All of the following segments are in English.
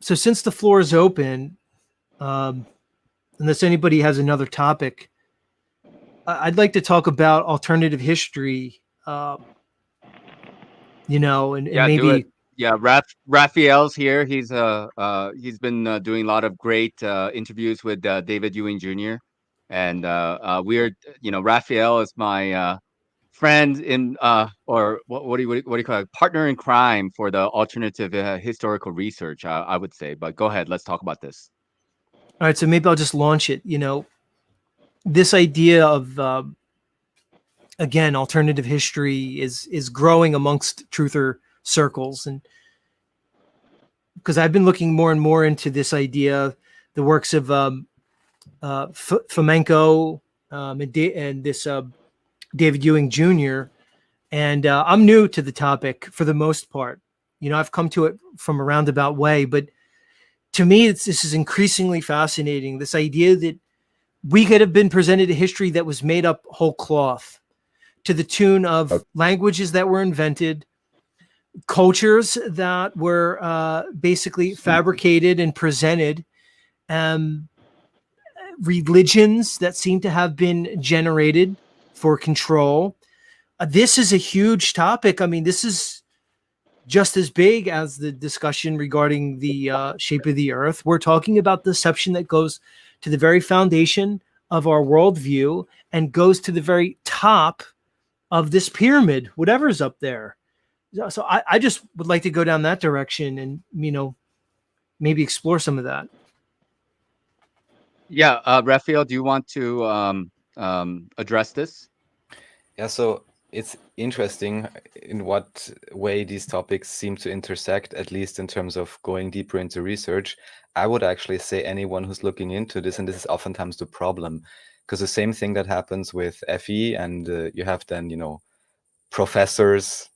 So since the floor is open, unless anybody has another topic, I'd like to talk about alternative history, and Yeah, do it. maybe, Yeah, Raphael's here. He's been doing a lot of great interviews with David Ewing Jr. And we're Raphael is my friend in or what do you call it, partner in crime for the alternative historical research, I would say. But go ahead, let's talk about this. all right, so maybe I'll just launch it. This idea of, again, alternative history is growing amongst truther circles. And because I've been looking more and more into this idea, the works of Fomenko, and this David Ewing Jr. And I'm new to the topic for the most part. I've come to it from a roundabout way, but to me, this is increasingly fascinating. This idea that we could have been presented a history that was made up whole cloth to the tune of languages that were invented, cultures that were basically fabricated and presented, religions that seem to have been generated for control. This is a huge topic. I mean, this is just as big as the discussion regarding the shape of the earth. We're talking about deception that goes to the very foundation of our worldview and goes to the very top of this pyramid, whatever's up there. So I just would like to go down that direction and, maybe explore some of that. Yeah, Raphael, do you want to address this? Yeah, so it's interesting in what way these topics seem to intersect, at least in terms of going deeper into research. I would actually say anyone who's looking into this, and this is oftentimes the problem, because the same thing that happens with FE, and you have then, professors,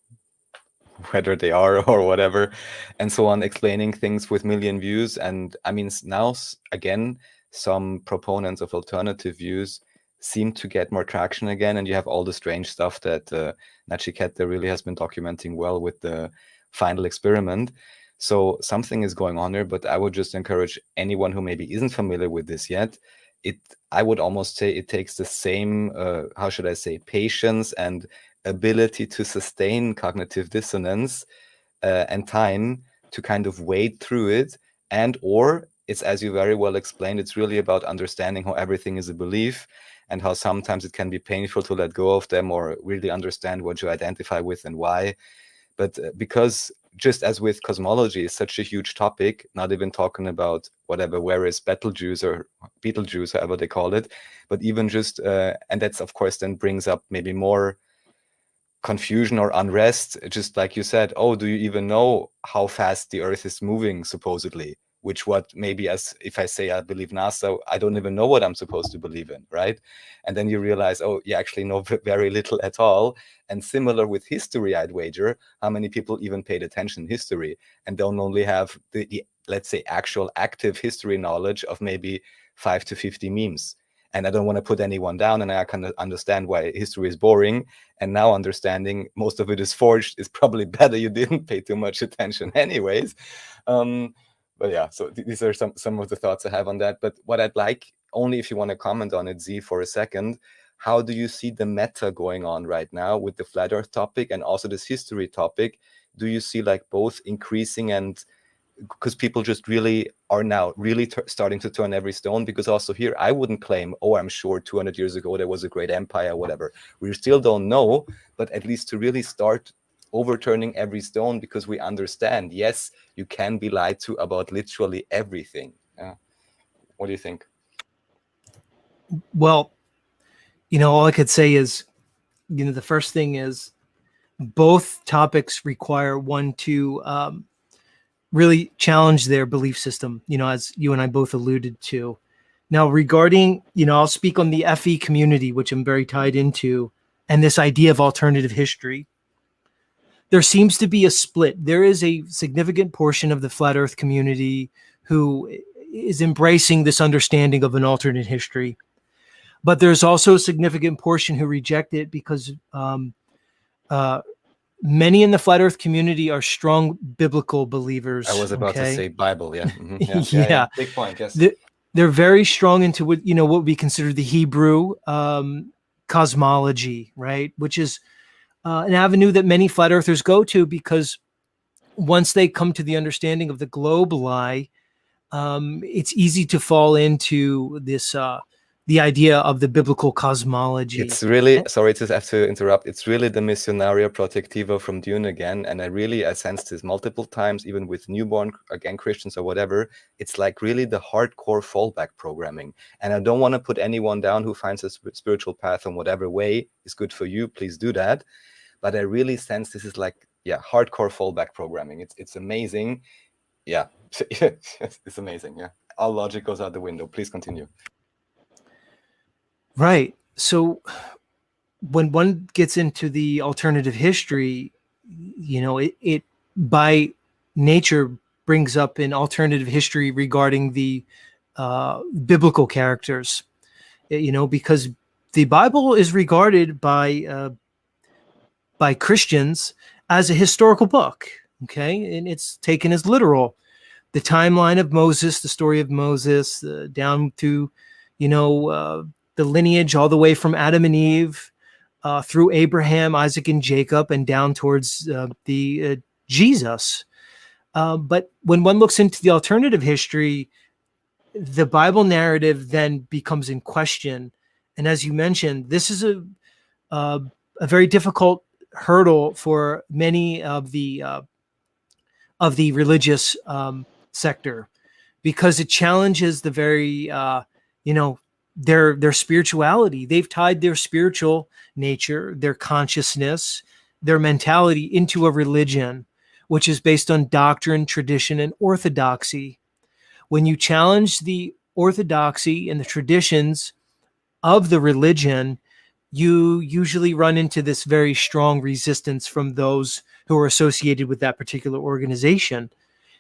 whether they are or whatever, and so on, explaining things with million views. And I mean, now, again, some proponents of alternative views seem to get more traction again, and you have all the strange stuff that Nachiketa really has been documenting well with the final experiment. So something is going on here, but I would just encourage anyone who maybe isn't familiar with this yet. I would almost say it takes the same, how should I say, patience and ability to sustain cognitive dissonance and time to kind of wade through it. Or it's, as you very well explained, it's really about understanding how everything is a belief and how sometimes it can be painful to let go of them or really understand what you identify with and why. But because just as with cosmology is such a huge topic, not even talking about whatever, where is Betelgeuse or Betelgeuse, however they call it, but even just, and that's of course then brings up maybe more confusion or unrest, just like you said, oh, do you even know how fast the Earth is moving, supposedly? Which what maybe, as if I say I believe NASA, I don't even know what I'm supposed to believe in, right? And then you realize, oh, you actually know very little at all. And similar with history, I'd wager, how many people even paid attention in history and don't only have the let's say, actual active history knowledge of maybe 5 to 50 memes. And I don't want to put anyone down, and I can understand why history is boring. And now understanding most of it is forged is probably better. You didn't pay too much attention anyways. But yeah, so these are some of the thoughts I have on that. But what I'd like, only if you want to comment on it, Z, for a second, how do you see the meta going on right now with the flat Earth topic and also this history topic? Do you see like both increasing, and because people just really are now really starting to turn every stone? Because also here, I wouldn't claim, oh, I'm sure 200 years ago there was a great empire, whatever. We still don't know, but at least to really start overturning every stone, because we understand, yes, you can be lied to about literally everything. What do you think? Well, all I could say is, the first thing is both topics require one to really challenge their belief system, as you and I both alluded to. Now, regarding, I'll speak on the FE community, which I'm very tied into, and this idea of alternative history. There seems to be a split. There is a significant portion of the flat Earth community who is embracing this understanding of an alternate history. But there's also a significant portion who reject it because Many in the flat Earth community are strong biblical believers. I was about to say Bible. Yeah. Yeah. Big point. Yes. They're very strong into what we consider the Hebrew cosmology, right? Which is an avenue that many flat earthers go to, because once they come to the understanding of the globe lie, it's easy to fall into this the idea of the biblical cosmology. It's really, sorry to have to interrupt, it's really the Missionaria Protectiva from Dune again. And I sensed this multiple times, even with newborn, again, Christians or whatever. It's like really the hardcore fallback programming. And I don't want to put anyone down who finds a spiritual path in whatever way is good for you. Please do that. But I really sense this is like, yeah, hardcore fallback programming. It's amazing. Yeah, it's amazing. Yeah, all logic goes out the window. Please continue. Right. So when one gets into the alternative history, it by nature brings up an alternative history regarding the biblical characters, because the Bible is regarded by Christians as a historical book. Okay. And it's taken as literal. The timeline of Moses, the story of Moses, down to, the lineage all the way from Adam and Eve through Abraham, Isaac, and Jacob, and down towards the Jesus. But when one looks into the alternative history, the Bible narrative then becomes in question. And as you mentioned, this is a very difficult hurdle for many of the religious sector, because it challenges the very, their spirituality. They've tied their spiritual nature, their consciousness, their mentality into a religion, which is based on doctrine, tradition, and orthodoxy. When you challenge the orthodoxy and the traditions of the religion, you usually run into this very strong resistance from those who are associated with that particular organization.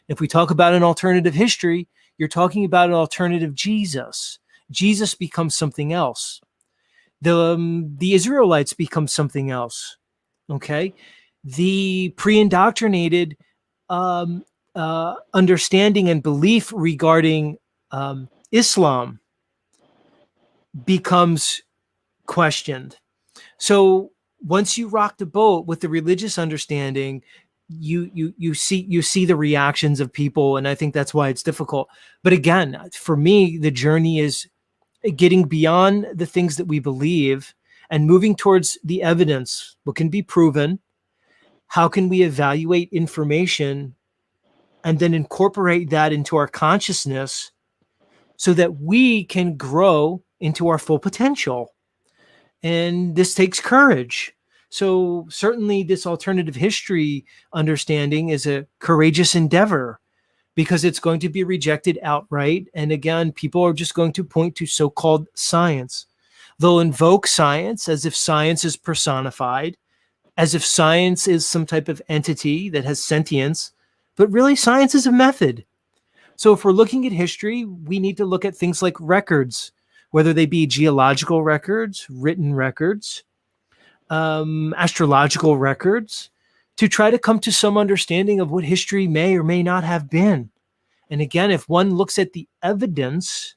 If we talk about an alternative history, you're talking about an alternative Jesus. Jesus becomes something else. The Israelites become something else. Okay, the pre-indoctrinated understanding and belief regarding Islam becomes questioned. So once you rock the boat with the religious understanding, you see the reactions of people, and I think that's why it's difficult. But again, for me, the journey is getting beyond the things that we believe and moving towards the evidence. What can be proven? How can we evaluate information and then incorporate that into our consciousness so that we can grow into our full potential? And this takes courage. So certainly this alternative history understanding is a courageous endeavor, because it's going to be rejected outright. And again, people are just going to point to so-called science. They'll invoke science as if science is personified, as if science is some type of entity that has sentience, but really science is a method. So if we're looking at history, we need to look at things like records, whether they be geological records, written records, astrological records, to try to come to some understanding of what history may or may not have been. And again, if one looks at the evidence,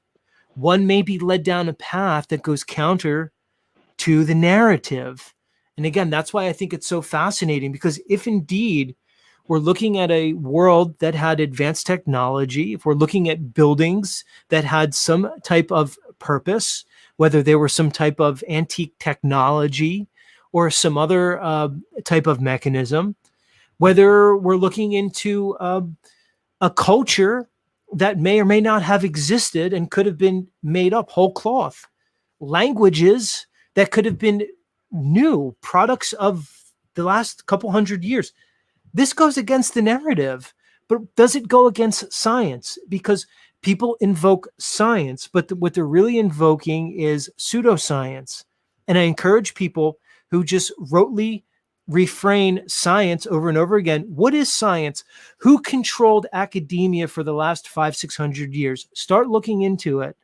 one may be led down a path that goes counter to the narrative. And again, that's why I think it's so fascinating, because if indeed we're looking at a world that had advanced technology, if we're looking at buildings that had some type of purpose, whether they were some type of antique technology or some other type of mechanism, whether we're looking into a culture that may or may not have existed and could have been made up whole cloth, languages that could have been new products of the last couple hundred years. This goes against the narrative, but does it go against science? Because people invoke science, but what they're really invoking is pseudoscience. And I encourage people who just rotely refrain science over and over again. What is science? Who controlled academia for the last 500-600 years? Start looking into it.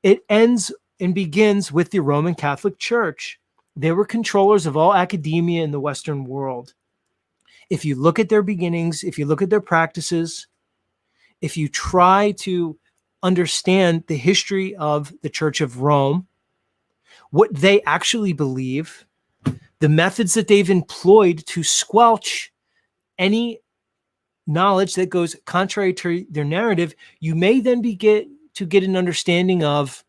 It ends and begins with the Roman Catholic Church. They were controllers of all academia in the Western world. If you look at their beginnings, if you look at their practices, if you try to understand the history of the Church of Rome, what they actually believe, the methods that they've employed to squelch any knowledge that goes contrary to their narrative, you may then get an understanding of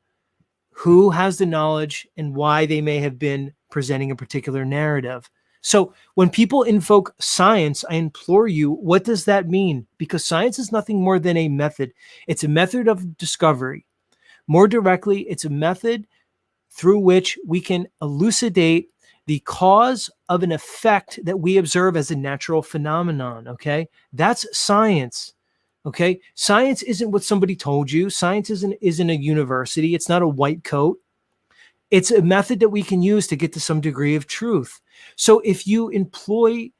who has the knowledge and why they may have been presenting a particular narrative. So when people invoke science, I implore you, what does that mean? Because science is nothing more than a method. It's a method of discovery. More directly, it's a method through which we can elucidate the cause of an effect that we observe as a natural phenomenon, okay? That's science, okay? Science isn't what somebody told you. Science isn't a university. It's not a white coat. It's a method that we can use to get to some degree of truth. So if you employ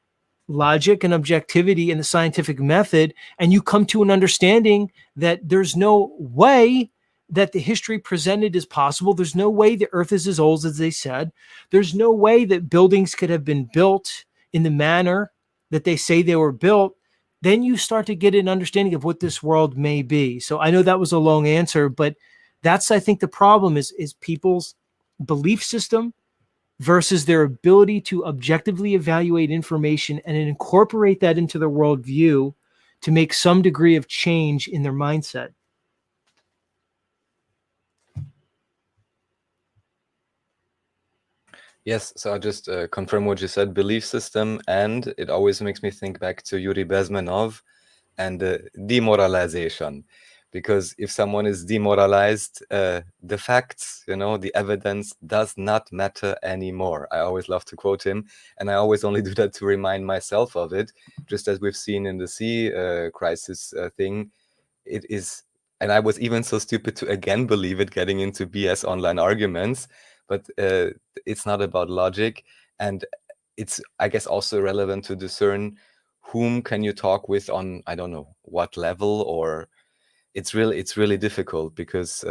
logic and objectivity in the scientific method, and you come to an understanding that there's no way that the history presented is possible, there's no way the earth is as old as they said, there's no way that buildings could have been built in the manner that they say they were built, then you start to get an understanding of what this world may be. So I know that was a long answer, but that's, I think, the problem is people's belief system versus their ability to objectively evaluate information and incorporate that into their worldview to make some degree of change in their mindset. Yes, so I just confirm what you said, belief system, and it always makes me think back to Yuri Bezmenov and demoralization. Because if someone is demoralized, the facts, the evidence does not matter anymore. I always love to quote him, and I always only do that to remind myself of it, just as we've seen in the sea crisis thing. It is, and I was even so stupid to again believe it, getting into BS online arguments, but it's not about logic, and it's, I guess, also relevant to discern whom can you talk with on, I don't know, what level, or it's really difficult, because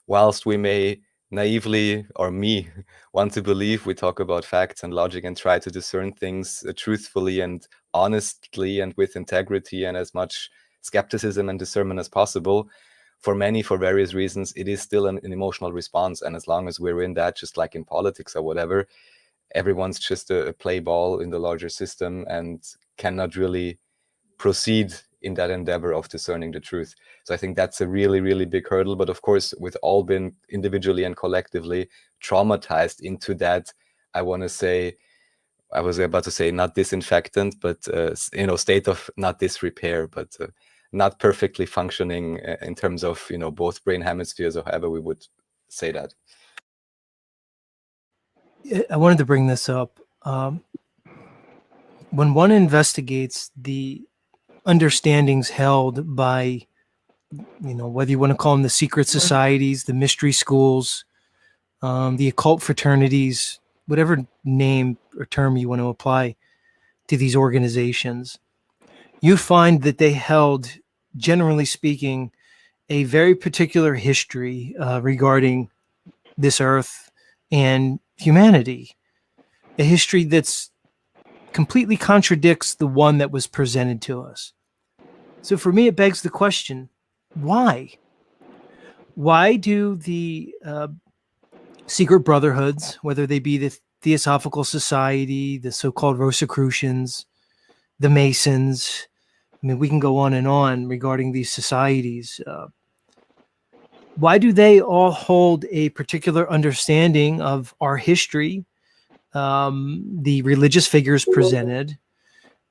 whilst we may naively, or me, want to believe we talk about facts and logic and try to discern things truthfully and honestly and with integrity and as much skepticism and discernment as possible, for many, for various reasons, it is still an emotional response. And as long as we're in that, just like in politics or whatever, everyone's just a play ball in the larger system and cannot really proceed in that endeavor of discerning the truth. So I think that's a really, really big hurdle. But of course, we've all been individually and collectively traumatized into that, I want to say, I was about to say not disinfectant, but state of not disrepair, but not perfectly functioning in terms of both brain hemispheres, or however we would say that. I wanted to bring this up. When one investigates the understandings held by, whether you want to call them the secret societies, the mystery schools, the occult fraternities, whatever name or term you want to apply to these organizations, you find that they held, generally speaking, a very particular history regarding this earth and humanity, a history that's completely contradicts the one that was presented to us. So for me, it begs the question, why? Why do the secret brotherhoods, whether they be the Theosophical Society, the so-called Rosicrucians, the Masons, I mean, we can go on and on regarding these societies. Why do they all hold a particular understanding of our history, the religious figures presented,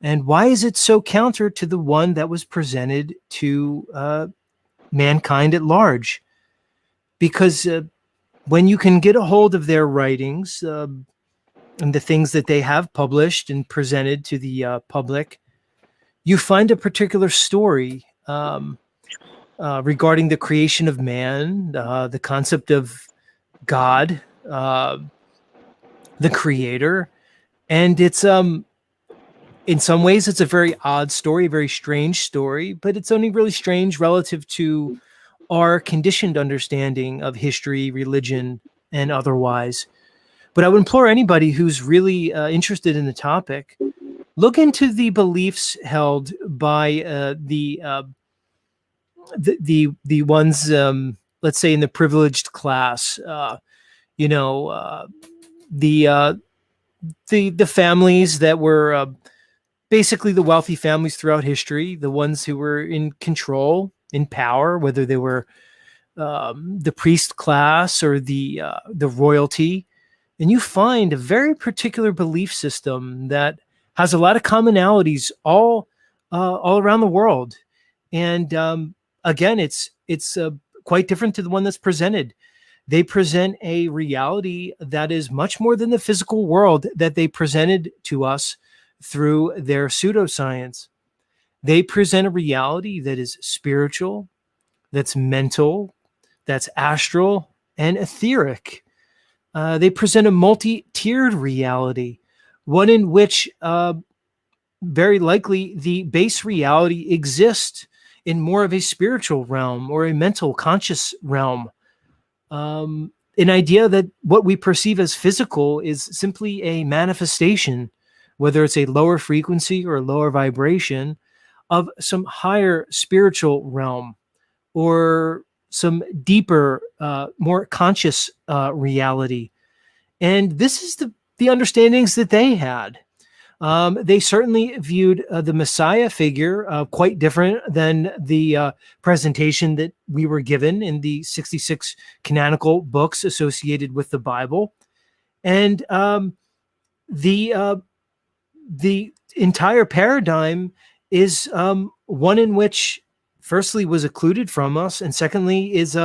and why is it so counter to the one that was presented to mankind at large? Because when you can get a hold of their writings and the things that they have published and presented to the public, you find a particular story regarding the creation of man, the concept of God, the creator. And it's in some ways it's a very odd story, a very strange story, but it's only really strange relative to our conditioned understanding of history, religion, and otherwise. But I would implore anybody who's really interested in the topic, look into the beliefs held by the ones, let's say, in the privileged class. You know, the families that were basically the wealthy families throughout history, the ones who were in control, in power, whether they were the priest class or the royalty, and you find a very particular belief system that has a lot of commonalities all around the world. And again, it's quite different to the one that's presented. They present a reality that is much more than the physical world that they presented to us through their pseudoscience. They present a reality that is spiritual, that's mental, that's astral, and etheric. They present a multi-tiered reality, one in which very likely the base reality exists in more of a spiritual realm or a mental conscious realm. An idea that what we perceive as physical is simply a manifestation, whether it's a lower frequency or a lower vibration, of some higher spiritual realm or some deeper, more conscious reality. And this is the understandings that they had. They certainly viewed the Messiah figure quite different than the presentation that we were given in the 66 canonical books associated with the Bible. And the entire paradigm is one in which, firstly, was occluded from us, and secondly, is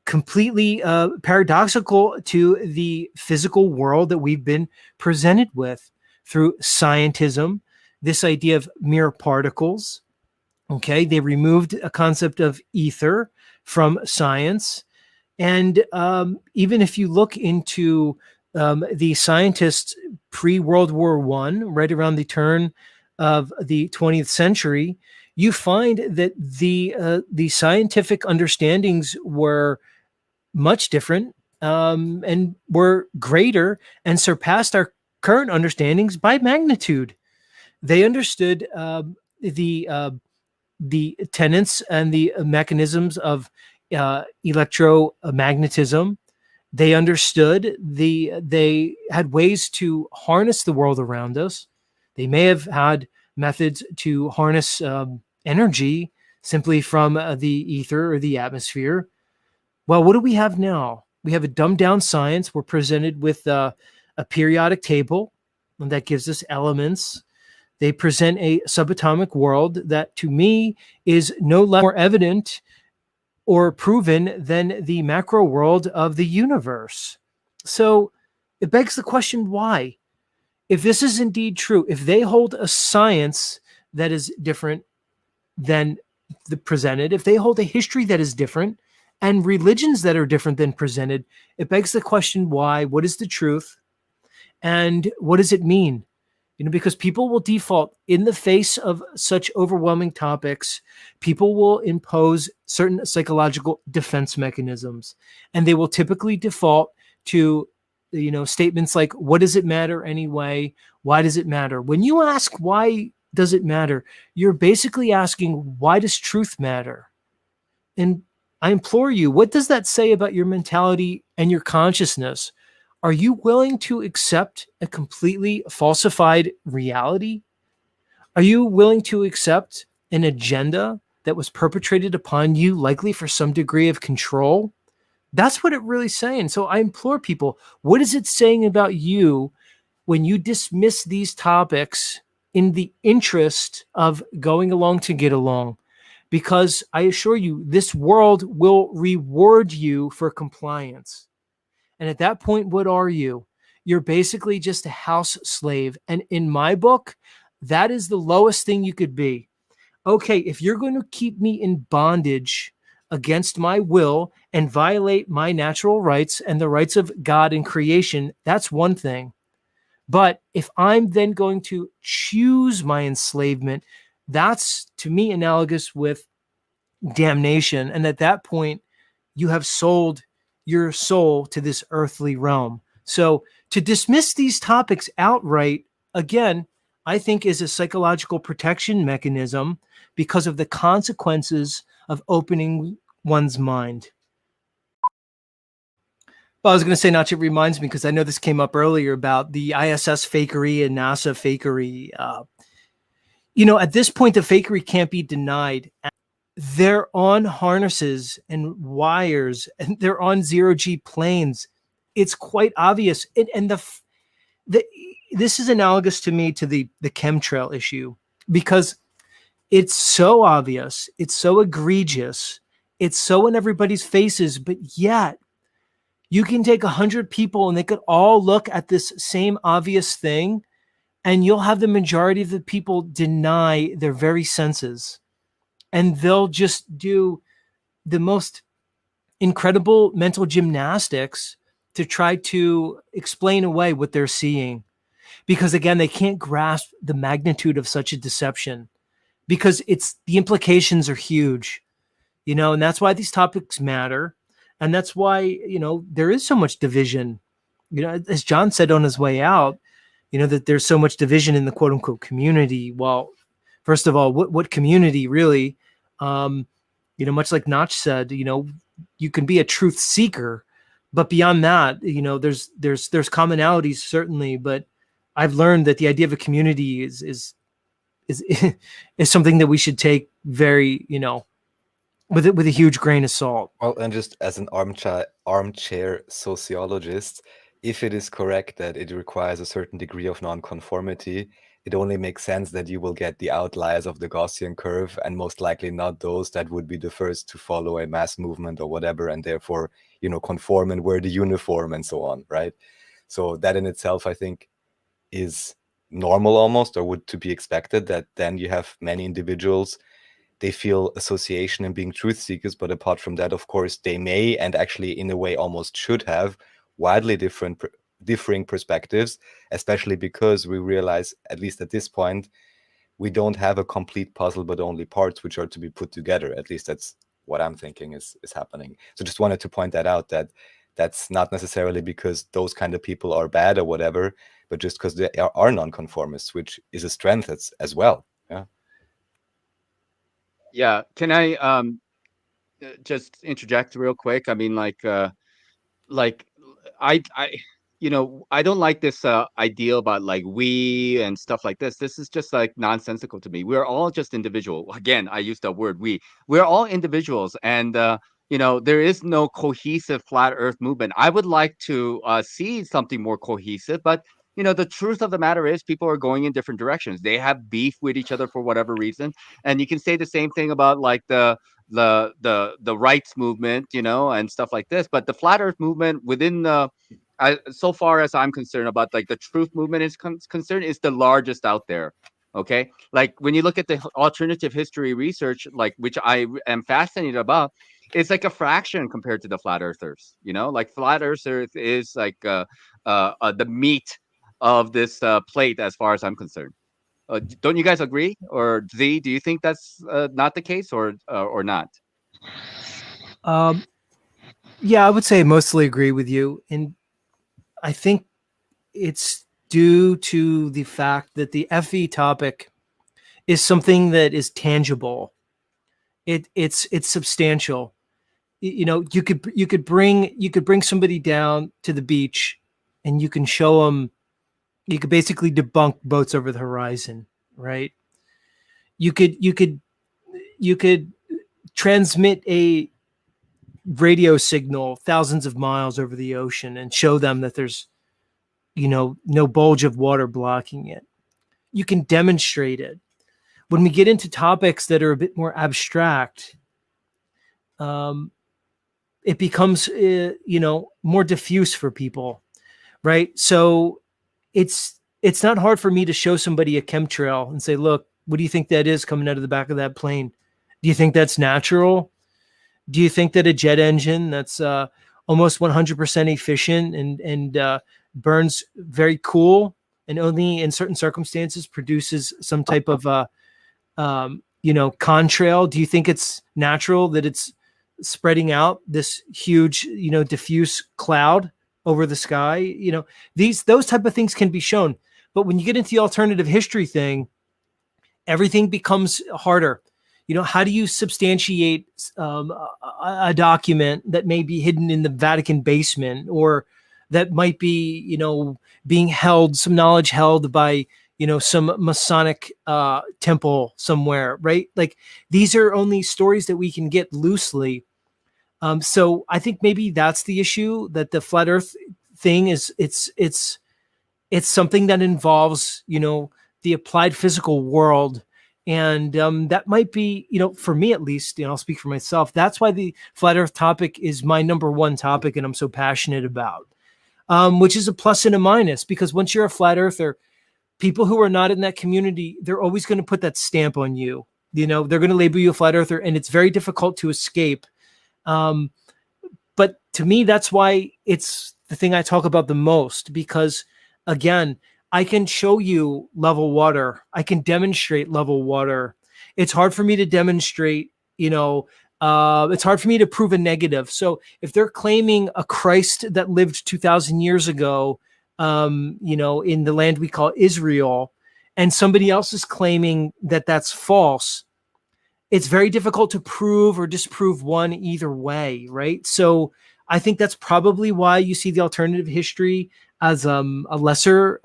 completely paradoxical to the physical world that we've been presented with through scientism, this idea of mere particles. Okay, they removed a concept of ether from science. And even if you look into the scientists pre-World War I, right around the turn of the 20th century, you find that the scientific understandings were much different and were greater and surpassed our current understandings by magnitude. They understood the tenets and the mechanisms of electromagnetism. They understood they had ways to harness the world around us. They may have had methods to harness energy simply from the ether or the atmosphere. Well, what do we have now? We have a dumbed down science. We're presented with a periodic table that gives us elements. They present a subatomic world that, to me, is no less more evident or proven than the macro world of the universe. So it begs the question, why? If this is indeed true, if they hold a science that is different than the presented, if they hold a history that is different and religions that are different than presented, it begs the question, why? What is the truth? And what does it mean? Because people will default in the face of such overwhelming topics. People will impose certain psychological defense mechanisms, and they will typically default to, statements like, what does it matter anyway? Why does it matter? When you ask, why does it matter? You're basically asking, why does truth matter? And I implore you, what does that say about your mentality and your consciousness? Are you willing to accept a completely falsified reality? Are you willing to accept an agenda that was perpetrated upon you, likely for some degree of control? That's what it really is saying. So I implore people, what is it saying about you when you dismiss these topics in the interest of going along to get along? Because I assure you, this world will reward you for compliance. And at that point, what are you? You're basically just a house slave. And in my book, that is the lowest thing you could be. Okay, if you're going to keep me in bondage against my will and violate my natural rights and the rights of God and creation, that's one thing. But if I'm then going to choose my enslavement, that's, to me, analogous with damnation. And at that point, you have sold your soul to this earthly realm. So to dismiss these topics outright, again, I think is a psychological protection mechanism because of the consequences of opening one's mind. Well, I was going to say, Nacho, it reminds me, because I know this came up earlier about the ISS fakery and NASA fakery. At this point, the fakery can't be denied. They're on harnesses and wires, and they're on zero-G planes. It's quite obvious. And this is analogous to me to the chemtrail issue, because it's so obvious, it's so egregious, it's so in everybody's faces, but yet you can take 100 people and they could all look at this same obvious thing, and you'll have the majority of the people deny their very senses. And they'll just do the most incredible mental gymnastics to try to explain away what they're seeing. Because again, they can't grasp the magnitude of such a deception, because the implications are huge, and that's why these topics matter. And that's why, there is so much division, as John said on his way out, that there's so much division in the quote unquote community. Well, first of all, what community really? Much like Notch said, you can be a truth seeker, but beyond that, there's commonalities certainly, but I've learned that the idea of a community is something that we should take very, with a huge grain of salt. Well, and just as an armchair sociologist, if it is correct that it requires a certain degree of nonconformity, it only makes sense that you will get the outliers of the Gaussian curve, and most likely not those that would be the first to follow a mass movement or whatever, and therefore, conform and wear the uniform and so on, right? So that in itself, I think, is normal almost, or would to be expected, that then you have many individuals, they feel association in being truth seekers, but apart from that, of course, they may, and actually in a way almost should have, widely differing perspectives, especially because we realize, at least at this point, we don't have a complete puzzle, but only parts which are to be put together. At least that's what I'm thinking is happening. So just wanted to point that out, that that's not necessarily because those kind of people are bad or whatever, but just because they are nonconformists, which is a strength as well. Yeah. Yeah. Can I just interject real quick? I mean, like I I don't like this idea about like we and stuff like this. This is just like nonsensical to me. We're all just individual. Again, I use the word we. We're all individuals, and there is no cohesive flat Earth movement. I would like to see something more cohesive, but the truth of the matter is people are going in different directions. They have beef with each other for whatever reason, and you can say the same thing about like the rights movement, and stuff like this. But the flat Earth movement within so far as I'm concerned about like the truth movement is concerned, is the largest out there. Okay, like when you look at the alternative history research, like which I am fascinated about, it's like a fraction compared to the flat earthers. Like flat earth is like the meat of this plate, as far as I'm concerned. Don't you guys agree? Or Z, do you think that's not the case, or not? Yeah, I would say I mostly agree with you. And I think it's due to the fact that the FE topic is something that is tangible. It's substantial. You could bring somebody down to the beach, and you can show them. You could basically debunk boats over the horizon, right? You could transmit a radio signal thousands of miles over the ocean and show them that there's no bulge of water blocking it. You can demonstrate it. When we get into topics that are a bit more abstract, it becomes more diffuse for people, right? So it's not hard for me to show somebody a chemtrail and say, look, what do you think that is coming out of the back of that plane? Do you think that's natural? Do you think that a jet engine that's almost 100% efficient and burns very cool and only in certain circumstances produces some type of contrail? Do you think it's natural that it's spreading out this huge diffuse cloud over the sky. You know, those type of things can be shown. But when you get into the alternative history thing, everything becomes harder. You know, how do you substantiate a document that may be hidden in the Vatican basement, or that might be, you know, being held, some knowledge held by, you know, some Masonic temple somewhere, right? Like, these are only stories that we can get loosely. So I think maybe that's the issue, that the flat Earth thing is, it's something that involves, you know, the applied physical world. And that might be, you know, for me at least, you know, I'll speak for myself. That's why the flat Earth topic is my number one topic, and I'm so passionate about, which is a plus and a minus, because once you're a flat Earther, people who are not in that community, they're always going to put that stamp on you. You know, they're going to label you a flat Earther, and it's very difficult to escape. But to me, that's why it's the thing I talk about the most, because again, I can show you level water. I can demonstrate level water. It's hard for me to demonstrate, you know, it's hard for me to prove a negative. So if they're claiming a Christ that lived 2,000 years ago, you know, in the land we call Israel, and somebody else is claiming that that's false, it's very difficult to prove or disprove one either way, right? So I think that's probably why you see the alternative history as a lesser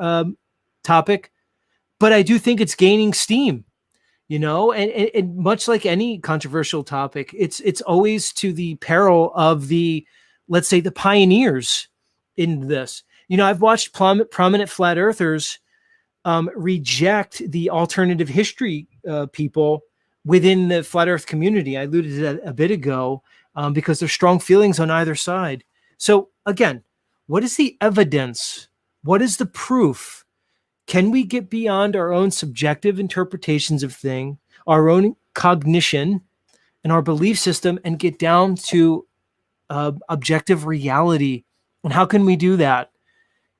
topic, but I do think it's gaining steam, you know, and much like any controversial topic, it's always to the peril of the, let's say, the pioneers in this. You know, I've watched prominent flat earthers reject the alternative history people within the flat earth community. I alluded to that a bit ago, because there's strong feelings on either side. So again, what is the evidence? What is the proof? Can we get beyond our own subjective interpretations of things, our own cognition and our belief system, and get down to objective reality? And how can we do that?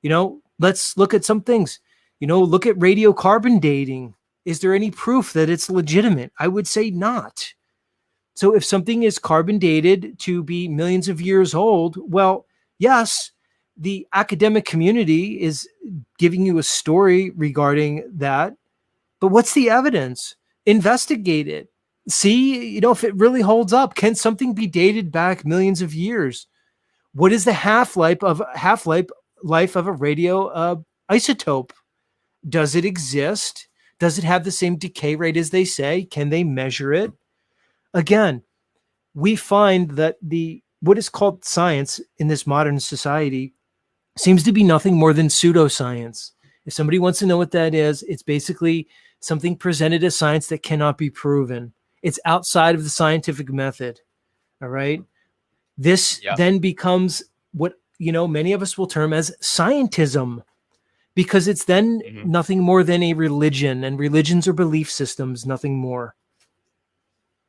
You know, let's look at some things. You know, look at radiocarbon dating. Is there any proof that it's legitimate? I would say not. So if something is carbon dated to be millions of years old, well, yes, the academic community is giving you a story regarding that, but what's the evidence? Investigate it. See, you know, if it really holds up. Can something be dated back millions of years? What is the half-life of a radio isotope? Does it exist? Does it have the same decay rate as they say? Can they measure it? Again, we find that what is called science in this modern society seems to be nothing more than pseudoscience. If somebody wants to know what that is, it's basically something presented as science that cannot be proven. It's outside of the scientific method. All right. This then becomes what, you know, many of us will term as scientism, because it's then nothing more than a religion, and religions are belief systems, nothing more.